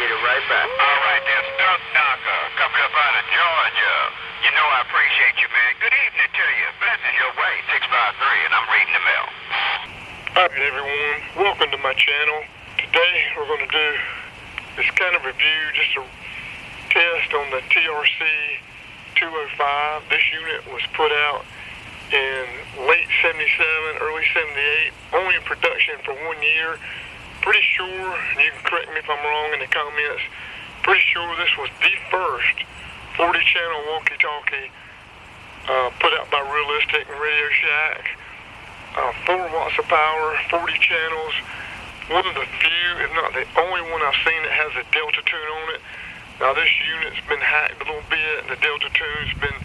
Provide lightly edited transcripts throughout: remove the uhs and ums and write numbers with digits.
get it right back. All right, then, Stunt Knocker, coming up out of Georgia. You know I appreciate you, man. Good evening to you. Blessings your way, 653, and I'm reading the mail. Hi, everyone. Welcome to my channel. Today, we're going to do this kind of review, just a test on the TRC-205. This unit was put out in late 77, early 78, only in production for 1 year. Pretty sure, and you can correct me if I'm wrong in the comments, pretty sure this was the first 40-channel walkie-talkie put out by Realistic and Radio Shack. 4 watts of power, 40 channels. One of the few, if not the only one I've seen that has a delta tune on it. Now this unit's been hacked a little bit, and the delta tune's been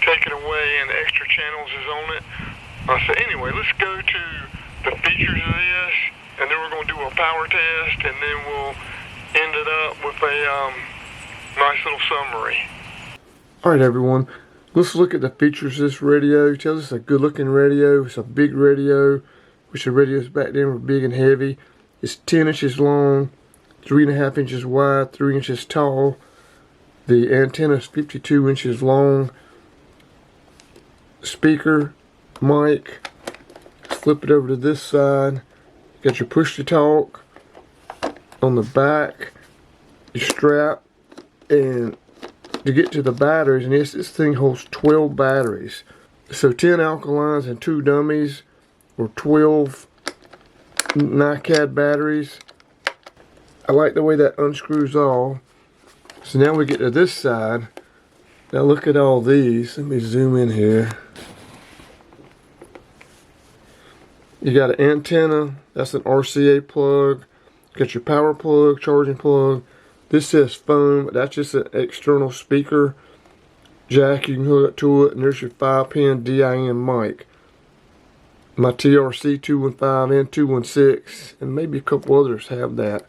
taken away, and the extra channels is on it. So anyway, let's go to the features of this, and then we're going to do a power test, and then we'll end it up with a nice little summary. Alright everyone, let's look at the features of this radio. It tells us it's a good looking radio. It's a big radio, which the radios back then were big and heavy. It's 10 inches long, 3.5 inches wide, 3 inches tall. The antenna is 52 inches long. Speaker, mic. Flip it over to this side. Got your push to talk on the back, your strap, and to get to the batteries, and this thing holds 12 batteries. So 10 alkalines and 2 dummies, or 12 NiCad batteries. I like the way that unscrews off. So now we get to this side. Now look at all these. Let me zoom in here. You got an antenna, that's an RCA plug. You got your power plug, charging plug. This says phone, but that's just an external speaker jack you can hook up to it, and there's your 5-pin DIN mic. My TRC-205 and 216, and maybe a couple others have that.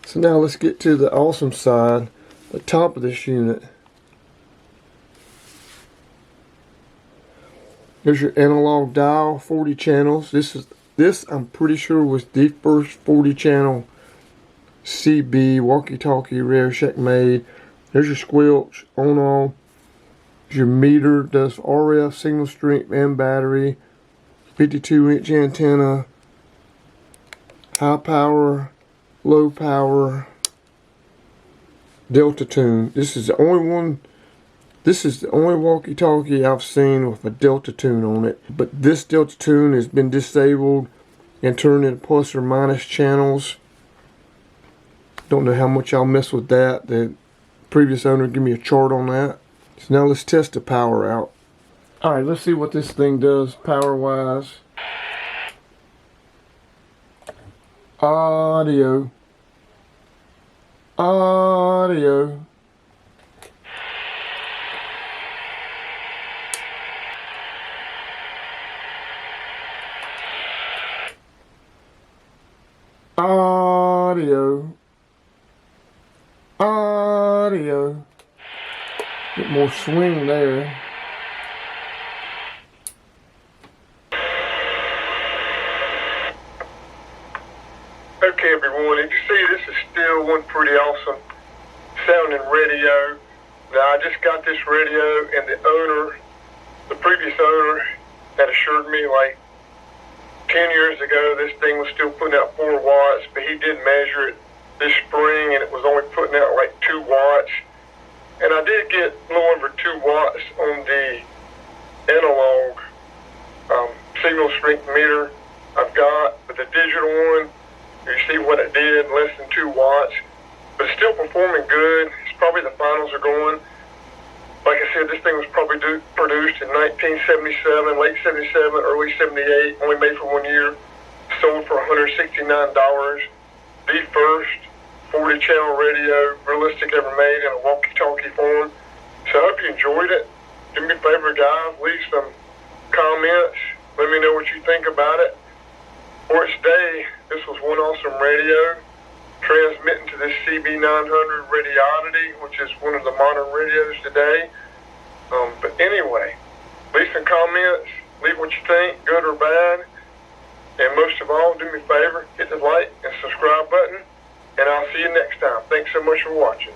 So now let's get to the awesome side, the top of this unit. There's your analog dial, 40 channels. This I'm pretty sure was the first 40 channel Cb Walkie Talkie Radio Shack made. There's your squelch, on off. Your meter does RF, signal strength, and battery. 52-inch antenna. High power, low power. Delta tune. This is the only one. This is the only walkie-talkie I've seen with a delta tune on it. But this delta tune has been disabled and turned into plus or minus channels. Don't know how much I'll mess with that. The previous owner gave me a chart on that. So now let's test the power out. Alright, let's see what this thing does power-wise. Audio. Audio. Audio. Audio. Get more swing there. Okay everyone, as you see, this is still one pretty awesome sounding radio. Now I just got this radio, and the previous owner had assured me like 10 years ago this thing was still putting out 4 watts, but he did measure it this spring and it was only putting out like 2 watts. And I did get a little over 2 watts on the analog signal strength meter I've got, but the digital one, you see what it did, less than 2 watts. But it's still performing good. It's probably the finals are going. Like I said, this thing was probably produced in 1977, late 77, early 78, only made for 1 year, sold for $169. The first 40-channel radio Realistic ever made in a walkie-talkie form. So I hope you enjoyed it. Do me a favor, guys, leave some comments. Let me know what you think about it. For its day, this was one awesome radio, transmitting to this CB900 Radiodity, which is one of the modern radios today. But anyway, leave some comments, leave what you think, good or bad. And most of all, do me a favor, hit the like and subscribe button. you next time. Thanks so much for watching.